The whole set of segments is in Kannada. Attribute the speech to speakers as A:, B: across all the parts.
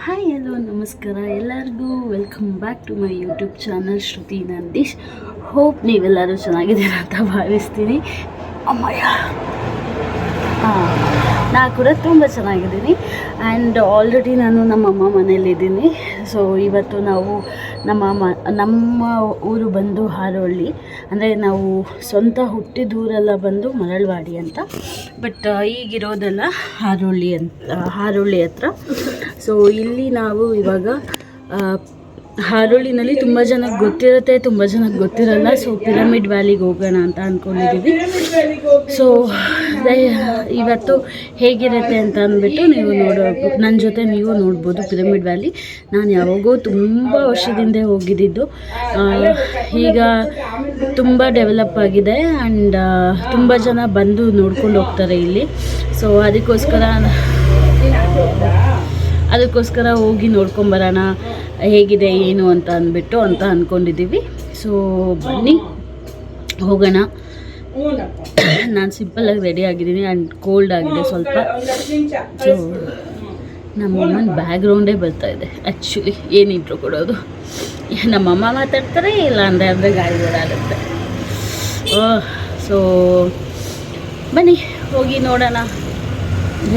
A: ಹಾಯ್ ಹಲೋ ನಮಸ್ಕಾರ ಎಲ್ಲರಿಗೂ welcome back to my YouTube channel Shruti Nandish. Hope ನೀವೆಲ್ಲರೂ ಚೆನ್ನಾಗಿದ್ದೀರಾ ಅಂತ ಭಾವಿಸ್ತೀನಿ. ಅಮ್ಮಯ್ಯ, ನಾನು ಕೂಡ ತುಂಬ ಚೆನ್ನಾಗಿದ್ದೀನಿ. ಆ್ಯಂಡ್ ಆಲ್ರೆಡಿ ನಾನು ನಮ್ಮಮ್ಮ ಮನೇಲಿದ್ದೀನಿ. ಸೊ ಇವತ್ತು ನಾವು ನಮ್ಮ ಊರು ಬಂದು ಹಾರೋಹಳ್ಳಿ, ಅಂದರೆ ನಾವು ಸ್ವಂತ ಹುಟ್ಟಿದೂರೆಲ್ಲ ಬಂದು ಮರಳವಾಡಿ ಅಂತ, ಬಟ್ ಈಗಿರೋದೆಲ್ಲ ಹಾರೋಹಳ್ಳಿ ಹತ್ರ. ಸೊ ಇಲ್ಲಿ ನಾವು ಇವಾಗ ಹಾರೋಹಳ್ಳಿನಲ್ಲಿ ತುಂಬ ಜನಕ್ಕೆ ಗೊತ್ತಿರುತ್ತೆ, ತುಂಬ ಜನಕ್ಕೆ ಗೊತ್ತಿರಲ್ಲ. ಸೊ ಪಿರಮಿಡ್ ವ್ಯಾಲಿಗೆ ಹೋಗೋಣ ಅಂತ ಅಂದ್ಕೊಂಡಿದ್ದೀವಿ. ಸೊ ಇವತ್ತು ಹೇಗಿರುತ್ತೆ ಅಂತ ಅಂದ್ಬಿಟ್ಟು ನೀವು ನನ್ನ ಜೊತೆ ನೀವು ನೋಡ್ಬೋದು. ಪಿರಮಿಡ್ ವ್ಯಾಲಿ ನಾನು ಯಾವಾಗೋ ತುಂಬ ವರ್ಷದಿಂದ ಹೋಗಿದ್ದಿದ್ದು. ಈಗ ತುಂಬ ಡೆವಲಪ್ ಆಗಿದೆ ಆ್ಯಂಡ್ ತುಂಬ ಜನ ಬಂದು ನೋಡ್ಕೊಂಡು ಹೋಗ್ತಾರೆ ಇಲ್ಲಿ. ಸೊ ಅದಕ್ಕೋಸ್ಕರ ಹೋಗಿ ನೋಡ್ಕೊಂಬರೋಣ ಹೇಗಿದೆ ಏನು ಅಂತ ಅಂದ್ಕೊಂಡಿದ್ದೀವಿ. ಸೊ ಬನ್ನಿ ಹೋಗೋಣ. ನಾನು ಸಿಂಪಲ್ಲಾಗಿ ರೆಡಿ ಆಗಿದ್ದೀನಿ ಆ್ಯಂಡ್ ಕೋಲ್ಡ್ ಆಗಿದೆ ಸ್ವಲ್ಪ. ಸೊ ನಮ್ಮಮ್ಮನ ಬ್ಯಾಕ್ಗ್ರೌಂಡೇ ಬರ್ತಾಯಿದೆ ಆ್ಯಕ್ಚುಲಿ. ಏನಿದ್ರು ಕೊಡೋದು ನಮ್ಮಮ್ಮ ಮಾತಾಡ್ತಾರೆ, ಇಲ್ಲ ಅಂದರೆ ಗಾಳಿ ಓಡಾಡುತ್ತೆ. ಸೊ ಬನ್ನಿ ಹೋಗಿ ನೋಡೋಣ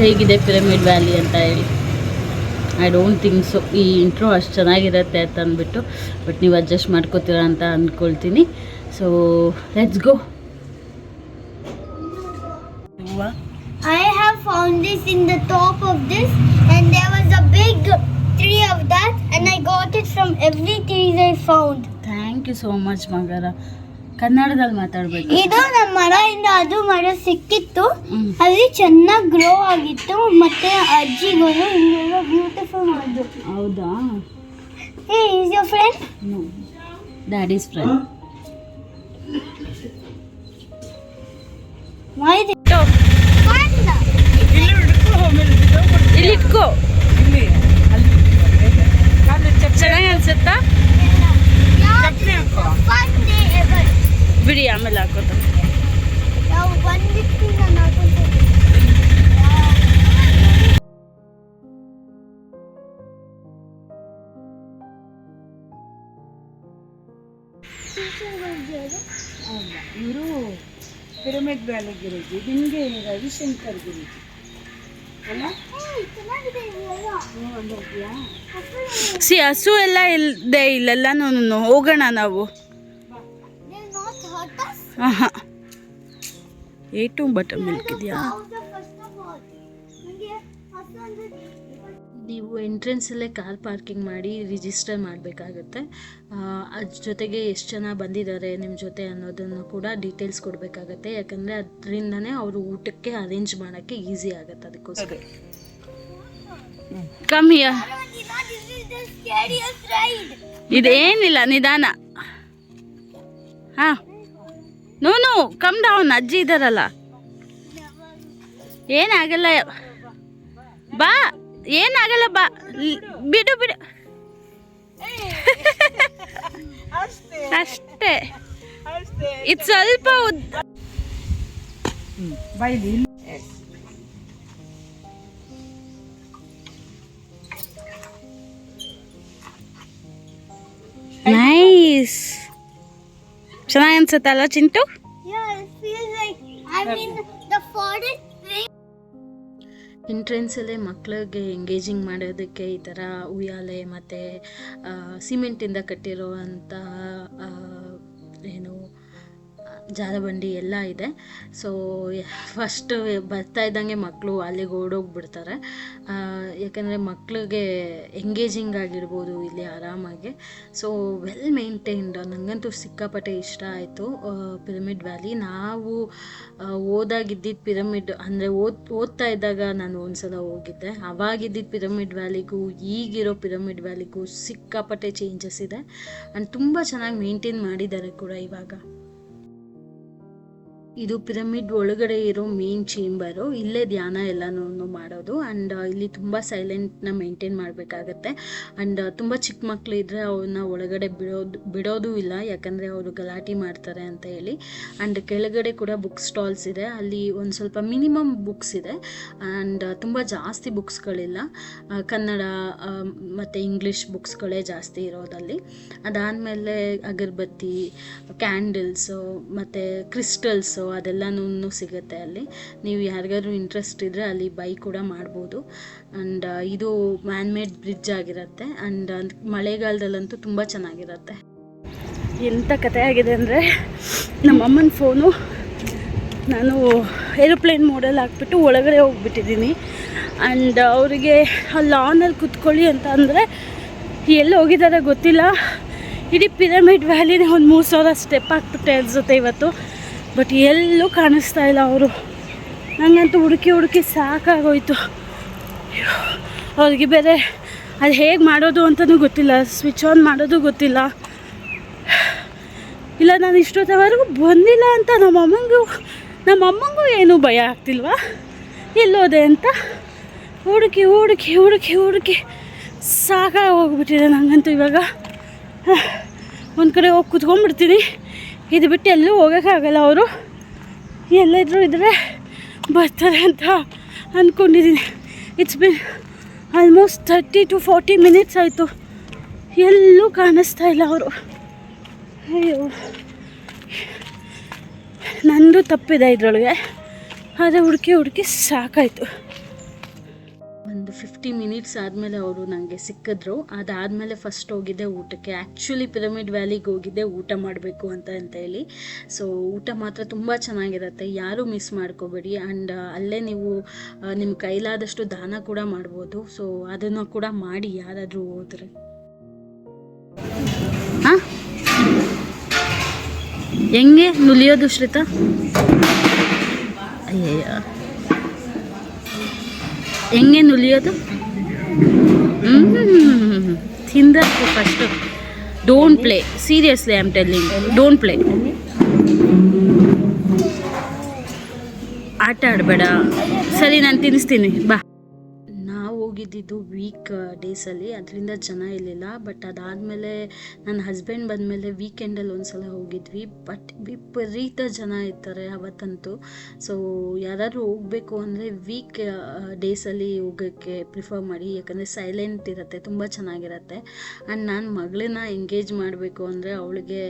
A: ಹೇಗಿದೆ ಪಿರಮಿಡ್ ವ್ಯಾಲಿ ಅಂತ ಹೇಳಿ. ಐ ಡೋಂಟ್ ಥಿಂಕ್ ಸೊ ಈ ಇಂಟ್ರೋ ಅಷ್ಟು ಚೆನ್ನಾಗಿರುತ್ತೆ ಅಂತ ಅಂದ್ಬಿಟ್ಟು, ಬಟ್ ನೀವು ಅಡ್ಜಸ್ಟ್ ಮಾಡ್ಕೋತೀರಾ ಅಂತ ಅಂದ್ಕೊಳ್ತೀನಿ. So let's go.
B: I have found this in the top of this, and there was a big tree of that, and I got it from every tree I found.
A: Thank you so much ಮಗರ. ಕನ್ನಡದಲ್ಲಿ ಮಾತಾಡಬೇಕು.
B: ಇದು ನಮ್ಮ ಮರದಿಂದ ಅದು ಮರ ಸಿಕ್ಕಿತ್ತು, ಅಲ್ಲಿ ಚೆನ್ನಾಗಿ ಗ್ರೋ ಆಗಿತ್ತು. ಮತ್ತೆ ಅಜ್ಜಿಗಳು ಇನ್ನೆಲ್ಲ ಬ್ಯೂಟಿಫುಲ್ ಮಾಡಿದ್ರು.
A: ಹೌದಾ?
B: Hey, is your friend?
A: No, daddy's friend. ಇಲ್ಲಿಟ್ಕೋ. ಚೆನ್ನಾಗಿ ಅನ್ಸುತ್ತಾ? ಬಿಡಿ, ಆಮೇಲೆ ಹಾಕೋತ. ಇವರು ಪಿರಮಿಡ್ ವ್ಯಾಲಿ ಗುರೂಜಿ, ನಿಮಗೆ ರವಿಶಂಕರ್ ಗುರೂಜಿ ಅಲ್ಲ? ಹಸು ಎಲ್ಲ ಇಲ್ಲದೆ ಇಲ್ಲೆಲ್ಲ ಹೋಗೋಣ ನಾವು. ಹಾಂ, ಏಟು ಬಟರ್ ಮಿಲ್ಕ್ ಇದೆಯಾ? ನೀವು ಎಂಟ್ರೆನ್ಸಲ್ಲೇ ಕಾರ್ ಪಾರ್ಕಿಂಗ್ ಮಾಡಿ ರಿಜಿಸ್ಟರ್ ಮಾಡಬೇಕಾಗತ್ತೆ. ಅದ್ರ ಜೊತೆಗೆ ಎಷ್ಟು ಜನ ಬಂದಿದ್ದಾರೆ ನಿಮ್ಮ ಜೊತೆ ಅನ್ನೋದನ್ನು ಕೂಡ ಡೀಟೇಲ್ಸ್ ಕೊಡಬೇಕಾಗತ್ತೆ. ಯಾಕಂದರೆ ಅದರಿಂದನೇ ಅವರು ಊಟಕ್ಕೆ ಅರೇಂಜ್ ಮಾಡೋಕ್ಕೆ ಈಸಿ ಆಗುತ್ತೆ. ಅದಕ್ಕೋಸ್ಕರ ಕಮ್ಮಿಯ ಇದೇನಿಲ್ಲ, ನಿಧಾನ. ಹಾಂ, ನೋ ಕಮ್ ಡೌನ್. ಅಜ್ಜಿ ಇದ್ದಾರಲ್ಲ, ಏನಾಗಲ್ಲ ಬಾ, ಏನಾಗಲ್ಲ ಬಾ, ಬಿಡು ಅಷ್ಟೇ. ಇದು ಸ್ವಲ್ಪ ನೈಸ್. ಚೆನ್ನಾಗಿ ಅನ್ಸುತ್ತಲ್ಲ ಚಿಂಟು? ಎಂಟ್ರೆನ್ಸಲ್ಲೇ ಮಕ್ಕಳಿಗೆ ಎಂಗೇಜಿಂಗ್ ಮಾಡೋದಕ್ಕೆ ಈ ಥರ ಉಯ್ಯಾಲೆ ಮತ್ತು ಸಿಮೆಂಟಿಂದ ಕಟ್ಟಿರುವಂತಹ ಏನು ಜಾರಬಂಡಿ ಎಲ್ಲ ಇದೆ. ಸೊ ಫಸ್ಟ್ ಬರ್ತಾ ಇದ್ದಂಗೆ ಮಕ್ಕಳು ಅಲ್ಲಿಗೆ ಓಡೋಗ್ಬಿಡ್ತಾರೆ. ಯಾಕಂದರೆ ಮಕ್ಕಳಿಗೆ ಎಂಗೇಜಿಂಗ್ ಆಗಿರ್ಬೋದು ಇಲ್ಲಿ ಆರಾಮಾಗಿ. So well maintained. ನನಗಂತೂ ಸಿಕ್ಕಾಪಟ್ಟೆ ಇಷ್ಟ ಆಯಿತು ಪಿರಮಿಡ್ ವ್ಯಾಲಿ. ನಾವು ಓದಾಗಿದ್ದಿದ್ದು ಪಿರಮಿಡ್, ಅಂದರೆ ಓದ್ತಾ ಇದ್ದಾಗ ನಾನು ಒಂದ್ಸಲ ಹೋಗಿದ್ದೆ. ಅವಾಗಿದ್ದಿದ್ದು ಪಿರಮಿಡ್ ವ್ಯಾಲಿಗೂ ಈಗಿರೋ ಪಿರಮಿಡ್ ವ್ಯಾಲಿಗೂ ಸಿಕ್ಕಾಪಟ್ಟೆ ಚೇಂಜಸ್ ಇದೆ ಆ್ಯಂಡ್ ತುಂಬ ಚೆನ್ನಾಗಿ ಮೇಂಟೈನ್ ಮಾಡಿದ್ದಾರೆ ಕೂಡ ಇವಾಗ. ಇದು ಪಿರಮಿಡ್ ಒಳಗಡೆ ಇರೋ ಮೇನ್ ಚೇಂಬರು. ಇಲ್ಲೇ ಧ್ಯಾನ ಎಲ್ಲನೂ ಮಾಡೋದು. ಆ್ಯಂಡ್ ಇಲ್ಲಿ ತುಂಬ ಸೈಲೆಂಟ್ನ ಮೇಂಟೈನ್ ಮಾಡಬೇಕಾಗತ್ತೆ. ಆ್ಯಂಡ್ ತುಂಬ ಚಿಕ್ಕ ಮಕ್ಕಳು ಇದ್ದರೆ ಅವ್ರನ್ನ ಒಳಗಡೆ ಬಿಡೋದು ಇಲ್ಲ, ಯಾಕಂದರೆ ಅವರು ಗಲಾಟೆ ಮಾಡ್ತಾರೆ ಅಂತ ಹೇಳಿ. ಆ್ಯಂಡ್ ಕೆಳಗಡೆ ಕೂಡ ಬುಕ್ ಸ್ಟಾಲ್ಸ್ ಇದೆ, ಅಲ್ಲಿ ಒಂದು ಸ್ವಲ್ಪ ಮಿನಿಮಮ್ ಬುಕ್ಸ್ ಇದೆ. ಆ್ಯಂಡ್ ತುಂಬ ಜಾಸ್ತಿ ಬುಕ್ಸ್ಗಳಿಲ್ಲ, ಕನ್ನಡ ಮತ್ತು ಇಂಗ್ಲೀಷ್ ಬುಕ್ಸ್ಗಳೇ ಜಾಸ್ತಿ ಇರೋದಲ್ಲಿ. ಅದಾದಮೇಲೆ ಅಗರಬತ್ತಿ, ಕ್ಯಾಂಡಲ್ಸು ಮತ್ತು ಕ್ರಿಸ್ಟಲ್ಸು ಅದೆಲ್ಲನೂ ಸಿಗುತ್ತೆ ಅಲ್ಲಿ. ನೀವು ಯಾರಿಗಾದ್ರೂ ಇಂಟ್ರೆಸ್ಟ್ ಇದ್ದರೆ ಅಲ್ಲಿ ಬೈ ಕೂಡ ಮಾಡ್ಬೋದು. ಆ್ಯಂಡ್ ಇದು ಮ್ಯಾನ್ ಮೇಡ್ ಬ್ರಿಡ್ಜ್ ಆಗಿರುತ್ತೆ. ಆ್ಯಂಡ್ ಮಳೆಗಾಲದಲ್ಲಂತೂ ತುಂಬ ಚೆನ್ನಾಗಿರುತ್ತೆ. ಎಂಥ ಕತೆ ಆಗಿದೆ ಅಂದರೆ, ನಮ್ಮಮ್ಮನ ಫೋನು ನಾನು ಏರೋಪ್ಲೇನ್ ಮೋಡಲ್ಲಿ ಹಾಕ್ಬಿಟ್ಟು ಒಳಗಡೆ ಹೋಗ್ಬಿಟ್ಟಿದ್ದೀನಿ. ಆ್ಯಂಡ್ ಅವರಿಗೆ ಆ ಲಾನಲ್ಲಿ ಕುತ್ಕೊಳ್ಳಿ ಅಂತ ಅಂದರೆ ಎಲ್ಲಿ ಹೋಗಿದ್ದಾರೆ ಗೊತ್ತಿಲ್ಲ. ಇಡೀ ಪಿರಮಿಡ್ ವ್ಯಾಲಿನೇ ಒಂದು 3000 ಸ್ಟೆಪ್ ಹಾಕ್ಬಿಟ್ಟೆ ಅನಿಸುತ್ತೆ ಇವತ್ತು. ಬಟ್ ಎಲ್ಲೂ ಕಾಣಿಸ್ತಾ ಇಲ್ಲ ಅವರು. ನನಗಂತೂ ಹುಡುಕಿ ಸಾಕಾಗೋಯ್ತು. ಅವ್ರಿಗೆ ಬೇರೆ ಅದು ಹೇಗೆ ಮಾಡೋದು ಅಂತಲೂ ಗೊತ್ತಿಲ್ಲ, ಸ್ವಿಚ್ ಆನ್ ಮಾಡೋದು ಗೊತ್ತಿಲ್ಲ. ಇಲ್ಲ, ನಾನು ಇಷ್ಟೊತ್ತವರೆಗೂ ಬಂದಿಲ್ಲ ಅಂತ ನಮ್ಮಮ್ಮಂಗೂ ಏನೂ ಭಯ ಆಗ್ತಿಲ್ವಾ ಎಲ್ಲೋದೆ ಅಂತ. ಹುಡುಕಿ ಸಾಕಾಗಿ ಹೋಗ್ಬಿಟ್ಟಿದೆ ನನಗಂತೂ. ಇವಾಗ ಒಂದು ಕಡೆ ಹೋಗಿ ಕುತ್ಕೊಂಡ್ಬಿಡ್ತೀನಿ. ಇದು ಬಿಟ್ಟು ಎಲ್ಲೂ ಹೋಗೋಕ್ಕಾಗಲ್ಲ. ಅವರು ಎಲ್ಲಾದರೂ ಇದ್ದರೆ ಬರ್ತಾರೆ ಅಂತ ಅಂದ್ಕೊಂಡಿದ್ದೀನಿ. It's been almost 30 to 40 minutes ಆಯಿತು, ಎಲ್ಲೂ ಕಾಣಿಸ್ತಾ ಇಲ್ಲ ಅವರು. ಅಯ್ಯೋ, ನಂದು ತಪ್ಪಿದೆ ಇದರೊಳಗೆ. ಆದರೆ ಹುಡುಕಿ ಸಾಕಾಯಿತು. ಒಂದು 50 minutes ಆದಮೇಲೆ ಅವರು ನನಗೆ ಸಿಕ್ಕಿದ್ರು. ಅದಾದಮೇಲೆ ಫಸ್ಟ್ ಹೋಗಿದ್ದೆ ಊಟಕ್ಕೆ. ಆ್ಯಕ್ಚುಲಿ ಪಿರಮಿಡ್ ವ್ಯಾಲಿಗೆ ಹೋಗಿದ್ದೆ ಊಟ ಮಾಡಬೇಕು ಅಂತ ಹೇಳಿ. ಸೊ ಊಟ ಮಾತ್ರ ತುಂಬ ಚೆನ್ನಾಗಿರುತ್ತೆ, ಯಾರೂ ಮಿಸ್ ಮಾಡ್ಕೋಬೇಡಿ. ಆ್ಯಂಡ್ ಅಲ್ಲೇ ನೀವು ನಿಮ್ಮ ಕೈಲಾದಷ್ಟು ದಾನ ಕೂಡ ಮಾಡ್ಬೋದು. ಸೊ ಅದನ್ನು ಕೂಡ ಮಾಡಿ ಯಾರಾದರೂ ಹೋದರೆ. ಹಾಂ, ಹೆಂಗೆ ನುಲಿಯೋದು ಶ್ರೀತಾ? ಅಯ್ಯಯ್ಯ, ಹೆಂಗೆ ನುಲಿಯೋದು? ತಿಂದಕ್ಕೆ first. Don't play, seriously I am telling, don't play. ಆಟ ಆಡಬೇಡ. ಸರಿ, ನಾನು ತಿನ್ನಿಸ್ತೀನಿ ಬಾ. ನಾವು ಹೋಗಿದ್ದಿದ್ದು ವೀಕ್ ಡೇಸಲ್ಲಿ, ಅದರಿಂದ ಜನ ಇರಲಿಲ್ಲ. ಬಟ್ ಅದಾದಮೇಲೆ ನನ್ನ ಹಸ್ಬೆಂಡ್ ಬಂದಮೇಲೆ ವೀಕೆಂಡಲ್ಲಿ ಒಂದು ಸಲ ಹೋಗಿದ್ವಿ. ಬಟ್ ವಿಪರೀತ ಜನ ಇರ್ತಾರೆ ಅವತ್ತಂತೂ. ಸೊ ಯಾರಾದರೂ ಹೋಗಬೇಕು ಅಂದರೆ ವೀಕ್ ಡೇಸಲ್ಲಿ ಹೋಗೋಕ್ಕೆ ಪ್ರಿಫರ್ ಮಾಡಿ, ಯಾಕಂದರೆ ಸೈಲೆಂಟ್ ಇರುತ್ತೆ, ತುಂಬ ಚೆನ್ನಾಗಿರುತ್ತೆ. ಆ್ಯಂಡ್ ನಾನು ಮಗಳನ್ನ ಎಂಗೇಜ್ ಮಾಡಬೇಕು ಅಂದರೆ ಅವಳಿಗೆ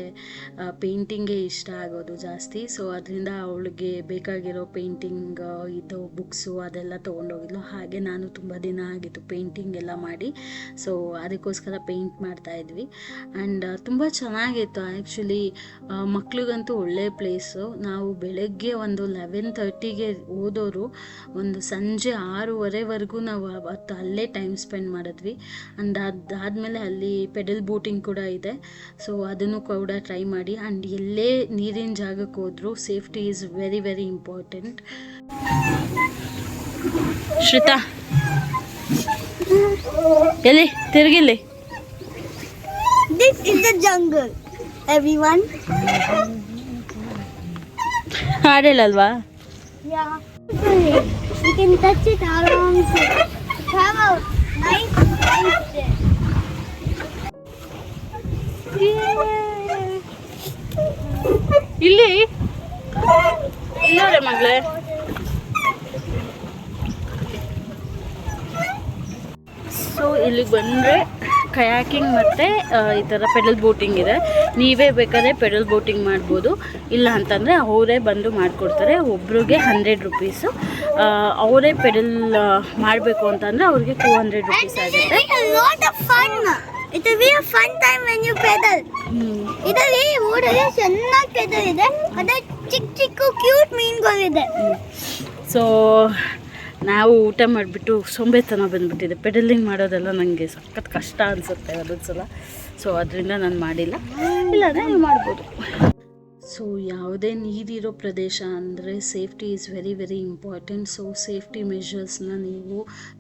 A: ಪೇಂಟಿಂಗೇ ಇಷ್ಟ ಆಗೋದು ಜಾಸ್ತಿ. ಸೊ ಅದರಿಂದ ಅವಳಿಗೆ ಬೇಕಾಗಿರೋ ಪೇಂಟಿಂಗ್ ಇದು ಬುಕ್ಸು ಅದೆಲ್ಲ ತೊಗೊಂಡೋಗಿದ್ಲು. ಹಾಗೆ ನಾನು ತುಂಬ ದಿನ ಆಗಿತ್ತು ಪೇಂಟಿಂಗ್ ಎಲ್ಲ ಮಾಡಿ. ಸೊ ಅದಕ್ಕೋಸ್ಕರ ಪೇಂಟ್ ಮಾಡ್ತಾಯಿದ್ವಿ. ಆ್ಯಂಡ್ ತುಂಬ ಚೆನ್ನಾಗಿತ್ತು ಆ್ಯಕ್ಚುಲಿ. ಮಕ್ಳಿಗಂತೂ ಒಳ್ಳೆ ಪ್ಲೇಸು. ನಾವು ಬೆಳಗ್ಗೆ ಒಂದು 11:30ಗೆ ಹೋದವರು ಒಂದು ಸಂಜೆ 6:15ವರೆಗೂ ನಾವು ಅವತ್ತು ಅಲ್ಲೇ ಟೈಮ್ ಸ್ಪೆಂಡ್ ಮಾಡಿದ್ವಿ. ಆ್ಯಂಡ್ ಅದಾದಮೇಲೆ ಅಲ್ಲಿ ಪೆಡಲ್ ಬೋಟಿಂಗ್ ಕೂಡ ಇದೆ. ಸೊ ಅದನ್ನು ಕೂಡ ಟ್ರೈ ಮಾಡಿ. ಆ್ಯಂಡ್ ಎಲ್ಲೇ ನೀರಿನ ಜಾಗಕ್ಕೆ ಹೋದರೂ safety is very very important. Shruta, ಎಲ್ಲಿ ತಿರುಗಿಲ್ಲಿ.
B: This is the jungle, everyone.
A: ಹಾಡೇಳಲ್ವಾ?
B: Yeah. You can touch it around. Have a nice day.
A: ಇಲ್ಲಿ ಇಲ್ಲೋರೆ ಮಗಳೇ. ಸೊ ಇಲ್ಲಿಗೆ ಬಂದರೆ ಕಯಾಕಿಂಗ್ ಮತ್ತು ಈ ಥರ ಪೆಡಲ್ ಬೋಟಿಂಗ್ ಇದೆ. ನೀವೇ ಬೇಕಾದ್ರೆ ಪೆಡಲ್ ಬೋಟಿಂಗ್ ಮಾಡ್ಬೋದು, ಇಲ್ಲ ಅಂತಂದರೆ ಅವರೇ ಬಂದು ಮಾಡಿಕೊಡ್ತಾರೆ. ಒಬ್ರಿಗೆ 100 rupees. ಅವರೇ ಪೆಡಲ್ ಮಾಡಬೇಕು ಅಂತಂದರೆ ಅವ್ರಿಗೆ 200 rupees ಆಗುತ್ತೆ.
B: A lot of fun. It will be a fun time when you pedal. ಇದರಲ್ಲಿ ಊರಲ್ಲಿ ಚೆನ್ನಾಗಿ ಪೆಡಲ್ ಇದೆ. ಅದೇ ಚಿಕ್ಕ ಕ್ಯೂಟ್ ಮೀನುಗಳಿದೆ.
A: ಸೊ ನಾವು ಊಟ ಮಾಡಿಬಿಟ್ಟು ಸೊಂಬೇತನ ಬಂದುಬಿಟ್ಟಿದೆ. ಪೆಡಲಿಂಗ್ ಮಾಡೋದೆಲ್ಲ ನನಗೆ ಸಖತ್ ಕಷ್ಟ ಅನಿಸುತ್ತೆ ಅದೊಂದು ಸಲ. ಸೊ ಅದರಿಂದ ನಾನು ಮಾಡಿಲ್ಲ, ಇಲ್ಲಾಂದರೆ ನೀವು ಮಾಡ್ಬೋದು. ಸೊ ಯಾವುದೇ ನೀರಿರೋ ಪ್ರದೇಶ ಅಂದರೆ safety is very very important. So safety ಮೆಷರ್ಸ್ನ ನೀವು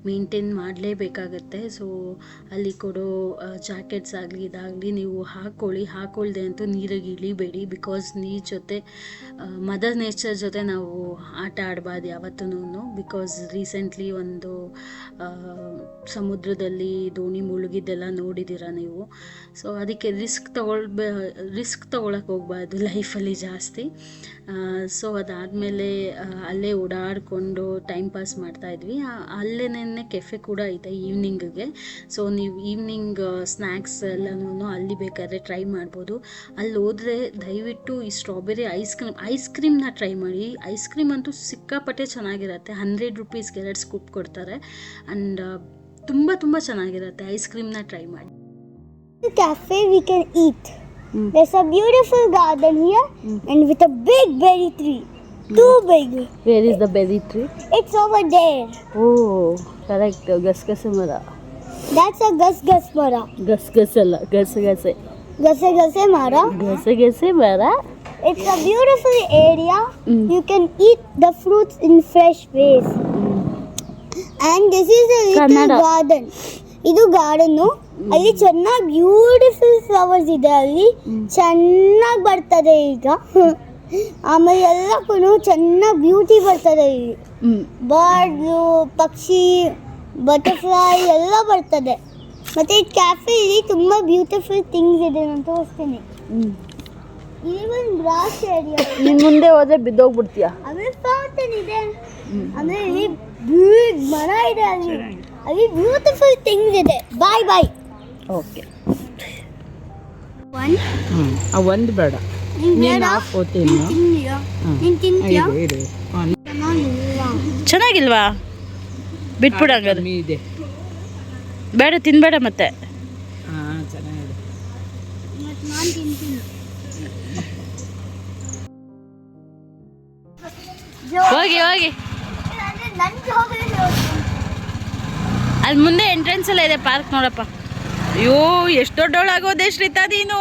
A: ಮೇಂಟೈನ್ ಮಾಡಲೇಬೇಕಾಗತ್ತೆ. ಸೊ ಅಲ್ಲಿ ಕೊಡೋ ಜಾಕೆಟ್ಸ್ ಆಗಲಿ ಇದಾಗಲಿ ನೀವು ಹಾಕ್ಕೊಳ್ದೆ ಅಂತೂ ನೀರಿಗೆ ಇಳಿಬೇಡಿ. ಬಿಕಾಸ್ ನೀರು ಜೊತೆ ಮದರ್ ನೇಚರ್ ಜೊತೆ ನಾವು ಆಟ ಆಡಬಾರ್ದು ಯಾವತ್ತೂ. ಬಿಕಾಸ್ ರೀಸೆಂಟ್ಲಿ ಒಂದು ಸಮುದ್ರದಲ್ಲಿ ದೋಣಿ ಮುಳುಗಿದ್ದೆಲ್ಲ ನೋಡಿದ್ದೀರ ನೀವು. ಸೊ ಅದಕ್ಕೆ ರಿಸ್ಕ್ ತೊಗೊಳಕ್ಕೆ ಹೋಗ್ಬಾರ್ದು ಲೈಫಲ್ಲಿ ಜಾಸ್ತಿ. ಸೊ ಅದಾದಮೇಲೆ ಅಲ್ಲೇ ಓಡಾಡಿಕೊಂಡು ಟೈಮ್ ಪಾಸ್ ಮಾಡ್ತಾಯಿದ್ವಿ. ಅಲ್ಲೇನೇ ಕೆಫೆ ಕೂಡ ಇದೆ ಈವ್ನಿಂಗಿಗೆ. ಸೊ ನೀವು ಈವ್ನಿಂಗ್ ಸ್ನ್ಯಾಕ್ಸ್ ಎಲ್ಲನೂ ಅಲ್ಲಿ ಬೇಕಾದ್ರೆ ಟ್ರೈ ಮಾಡ್ಬೋದು. ಅಲ್ಲಿ ಹೋದರೆ ದಯವಿಟ್ಟು ಈ ಸ್ಟ್ರಾಬೆರಿ ಐಸ್ ಕ್ರೀಮ್ನ ಟ್ರೈ ಮಾಡಿ. ಐಸ್ ಕ್ರೀಮ್ ಅಂತೂ ಸಿಕ್ಕಾಪಟ್ಟೆ ಚೆನ್ನಾಗಿರುತ್ತೆ. 100 ರೂಪೀಸ್ಗೆ 2 ಸ್ಕೂಪ್ ಕೊಡ್ತಾರೆ. ಆ್ಯಂಡ್ ತುಂಬ ಚೆನ್ನಾಗಿರುತ್ತೆ. ಐಸ್ ಕ್ರೀಮ್ನ ಟ್ರೈ ಮಾಡಿ.
B: Cafe we can eat. There's a beautiful garden here and with a big berry tree. Too big.
A: Where is the berry tree?
B: It's over there.
A: Oh, correct. ಗಸಗಸೆ ಮರ.
B: That's a gus mara.
A: ಗಸಗಸೆ ಅಲ್ಲ, ಗಸಗಸೆ.
B: Gase mara.
A: ಗಸಗಸೆ ಮರ.
B: It's a beautiful area. You can eat the fruits in fresh ways. And this is a little garden. ಇದು ಗಾರ್ಡನ್ನು. ಅಲ್ಲಿ ಚೆನ್ನಾಗಿ ಬ್ಯೂಟಿಫುಲ್ ಫ್ಲವರ್ಸ್ ಇದೆ. ಅಲ್ಲಿ ಚೆನ್ನಾಗಿ ಬರ್ತದೆ ಈಗ. ಆಮೇಲೆ ಎಲ್ಲಕ್ಕೂ ಚೆನ್ನಾಗಿ ಬ್ಯೂಟಿ ಬರ್ತದೆ ಇಲ್ಲಿ. ಬರ್ಡ್ಸು, ಪಕ್ಷಿ, ಬಟರ್ಫ್ಲೈ ಎಲ್ಲ ಬರ್ತದೆ. ಮತ್ತು ಈ ಕ್ಯಾಫೆಯಲ್ಲಿ ತುಂಬ ಬ್ಯೂಟಿಫುಲ್ ಥಿಂಗ್ಸ್ ಇದೆ. ನಾನು ತೋರಿಸ್ತೀನಿ. ಇಲ್ಲಿ ಒಂದು ಗ್ರಾಸ್ ಏರಿಯಾ.
A: ನಿನ್ನ ಮುಂದೆ ಹೋದ್ರೆ ಬಿದ್ದೋಗ್ಬಿಡ್ತೀಯ.
B: ಆಮೇಲೆ ಫೌಂಟೇನ್ ಇದೆ. ಆಮೇಲೆ ಇಲ್ಲಿ ಬಿಗ್ ಮರ ಇದೆ. ಅಲ್ಲಿ ಬ್ಯೂಟಿಫುಲ್ ಥಿಂಗ್ಸ್ ಇದೆ. ಬಾಯ್.
A: ಓಕೆ.
C: ಒಂದು ಬೇಡ. ನೀನು ಹಾಫ್ ಓದ್ತೀನಿ.
A: ಚೆನ್ನಾಗಿಲ್ವಾ? ಬಿಟ್ಬಿಡ ಹಂಗಾದ್ರೆ.
C: ಇದೆ
A: ಬೇಡ, ತಿನ್ಬೇಡ ಮತ್ತೆ.
C: ಹಾಂ, ಚೆನ್ನಾಗಿದೆ.
A: ಹೋಗಿ ಅಲ್ಲಿ ಮುಂದೆ ಎಂಟ್ರೆನ್ಸ್ ಎಲ್ಲ ಇದೆ, ಪಾರ್ಕ್ ನೋಡಪ್ಪ. ಅಯ್ಯೋ, ಎಷ್ಟು ದೊಡ್ಡವಳಾಗೋದೆ ಶ್ರೀತಾ ನೀನು.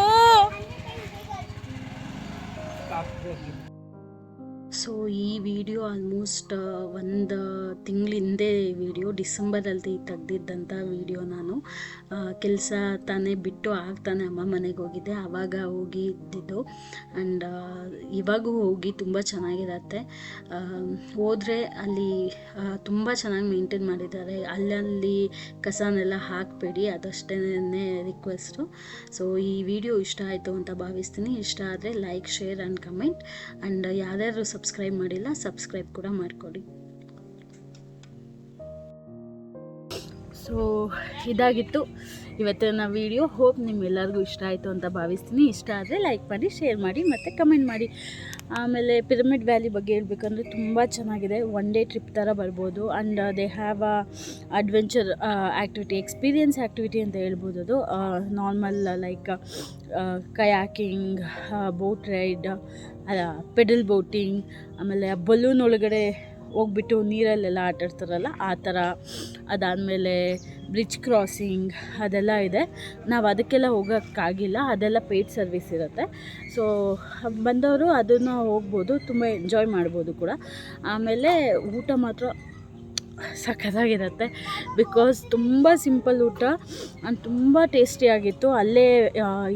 A: ಸೊ ಈ ವಿಡಿಯೋ ಆಲ್ಮೋಸ್ಟ್ ಒಂದು ತಿಂಗಳಿಂದೆ ವಿಡಿಯೋ, ಡಿಸೆಂಬರಲ್ಲಿ ತೆಗ್ದಿದ್ದಂಥ ವಿಡಿಯೋ. ನಾನು ಕೆಲಸ ತಾನೇ ಬಿಟ್ಟು ಆಗ್ತಾನೆ ಅಮ್ಮ ಮನೆಗೆ ಹೋಗಿದ್ದೆ, ಆವಾಗ ಹೋಗಿ ಇದ್ದಿದ್ದು. ಆ್ಯಂಡ್ ಇವಾಗೂ ಹೋಗಿ ತುಂಬ ಚೆನ್ನಾಗಿರತ್ತೆ. ಹೋದರೆ ಅಲ್ಲಿ ತುಂಬ ಚೆನ್ನಾಗಿ ಮೇಂಟೈನ್ ಮಾಡಿದ್ದಾರೆ. ಅಲ್ಲಲ್ಲಿ ಕಸನೆಲ್ಲ ಹಾಕಬೇಡಿ, ಅದಷ್ಟೇ ರಿಕ್ವೆಸ್ಟು. ಸೊ ಈ ವಿಡಿಯೋ ಇಷ್ಟ ಆಯಿತು ಅಂತ ಭಾವಿಸ್ತೀನಿ. ಇಷ್ಟ ಆದರೆ like, share and comment. And ಯಾರ್ಯಾರು ಸಬ್ಸ್ಕ್ರೈಬ್ ಮಾಡಿಲ್ಲ, ಸಬ್ಸ್ಕ್ರೈಬ್ ಕೂಡ ಮಾಡಿಕೊಡಿ. ಸೊ ಇದಾಗಿತ್ತು ಇವತ್ತಿನ ವಿಡಿಯೋ. ಹೋಪ್ ನಿಮ್ಮೆಲ್ಲರಿಗೂ ಇಷ್ಟ ಆಯಿತು ಅಂತ ಭಾವಿಸ್ತೀನಿ. ಇಷ್ಟ ಆದರೆ ಲೈಕ್ ಮಾಡಿ, ಶೇರ್ ಮಾಡಿ ಮತ್ತು ಕಮೆಂಟ್ ಮಾಡಿ. ಆಮೇಲೆ ಪಿರಮಿಡ್ ವ್ಯಾಲಿ ಬಗ್ಗೆ ಹೇಳ್ಬೇಕಂದ್ರೆ ತುಂಬ ಚೆನ್ನಾಗಿದೆ. 1 ಡೇ ಟ್ರಿಪ್ ಥರ ಬರ್ಬೋದು. And they have adventure activity, experience activity ಅಂತ ಹೇಳ್ಬೋದು. ಅದು normal like kayaking, boat ride, pedal boating, ಆಮೇಲೆ ಬಲೂನ್ ಒಳಗಡೆ ಹೋಗ್ಬಿಟ್ಟು ನೀರಲ್ಲೆಲ್ಲ ಆಟಾಡ್ತಾರಲ್ಲ ಆ ಥರ. ಅದಾದಮೇಲೆ ಬ್ರಿಡ್ಜ್ ಕ್ರಾಸಿಂಗ್ ಅದೆಲ್ಲ ಇದೆ. ನಾವು ಅದಕ್ಕೆಲ್ಲ ಹೋಗೋಕ್ಕಾಗಿಲ್ಲ, ಅದೆಲ್ಲ ಪೇಯ್ಡ್ ಸರ್ವಿಸ್ ಇರುತ್ತೆ. ಸೊ ಬಂದವರು ಅದನ್ನು ಹೋಗ್ಬೋದು, ತುಂಬ ಎಂಜಾಯ್ ಮಾಡ್ಬೋದು ಕೂಡ. ಆಮೇಲೆ ಊಟ ಮಾತ್ರ ಸಖತ್ತಾಗಿರುತ್ತೆ. ಬಿಕಾಸ್ ತುಂಬ ಸಿಂಪಲ್ ಊಟ ಆ್ಯಂಡ್ ತುಂಬ ಟೇಸ್ಟಿಯಾಗಿತ್ತು.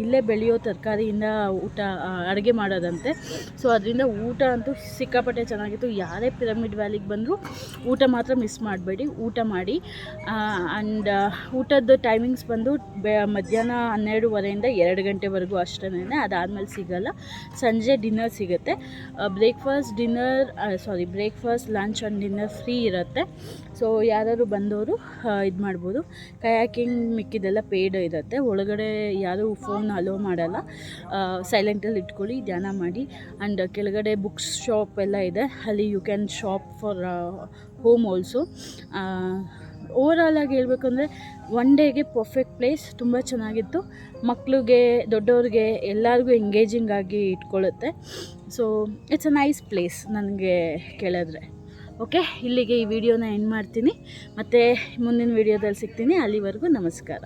A: ಇಲ್ಲೇ ಬೆಳೆಯೋ ತರಕಾರಿಯಿಂದ ಊಟ ಅಡುಗೆ ಮಾಡೋದಂತೆ. ಸೊ ಅದರಿಂದ ಊಟ ಅಂತೂ ಸಿಕ್ಕಾಪಟ್ಟೆ ಚೆನ್ನಾಗಿತ್ತು. ಯಾರೇ ಪಿರಮಿಡ್ ವ್ಯಾಲಿಗೆ ಬಂದರೂ ಊಟ ಮಾತ್ರ ಮಿಸ್ ಮಾಡಬೇಡಿ, ಊಟ ಮಾಡಿ. ಆ್ಯಂಡ್ ಊಟದ ಟೈಮಿಂಗ್ಸ್ ಬಂದು ಮಧ್ಯಾಹ್ನ 12:30 2 ಗಂಟೆವರೆಗೂ ಅಷ್ಟೇ. ಅದಾದಮೇಲೆ ಸಿಗೋಲ್ಲ. ಸಂಜೆ ಡಿನ್ನರ್ ಸಿಗುತ್ತೆ. Breakfast, lunch and dinner free ಇರುತ್ತೆ. ಸೊ ಯಾರಾದ್ರು ಬಂದವರು ಇದು ಮಾಡ್ಬೋದು. ಕಯಾಕಿಂಗ್ ಮಿಕ್ಕಿದೆಲ್ಲ ಪೇಯ್ಡ್ ಇರುತ್ತೆ. ಒಳಗಡೆ ಯಾರೂ ಫೋನ್ ಅಲೋ ಮಾಡಲ್ಲ. ಸೈಲೆಂಟಲ್ಲಿ ಇಟ್ಕೊಳ್ಳಿ, ಧ್ಯಾನ ಮಾಡಿ. ಆ್ಯಂಡ್ ಕೆಳಗಡೆ ಬುಕ್ಸ್ ಶಾಪ್ ಎಲ್ಲ ಇದೆ. ಅಲ್ಲಿ you can shop for home also. Overall ಆಗಿ ಹೇಳ್ಬೇಕಂದ್ರೆ 1 ಡೇಗೆ ಪರ್ಫೆಕ್ಟ್ ಪ್ಲೇಸ್. ತುಂಬ ಚೆನ್ನಾಗಿತ್ತು. ಮಕ್ಕಳಿಗೆ, ದೊಡ್ಡವ್ರಿಗೆ ಎಲ್ಲರಿಗೂ ಎಂಗೇಜಿಂಗ್ ಆಗಿ ಇಟ್ಕೊಳ್ಳುತ್ತೆ. So it's a nice place ನನಗೆ ಕೇಳಿದ್ರೆ. ಓಕೆ, ಇಲ್ಲಿಗೆ ಈ ವಿಡಿಯೋನ ಎಂಡ್ ಮಾಡ್ತೀನಿ. ಮತ್ತು ಮುಂದಿನ ವಿಡಿಯೋದಲ್ಲಿ ಸಿಗ್ತೀನಿ. ಅಲ್ಲಿವರೆಗೂ ನಮಸ್ಕಾರ.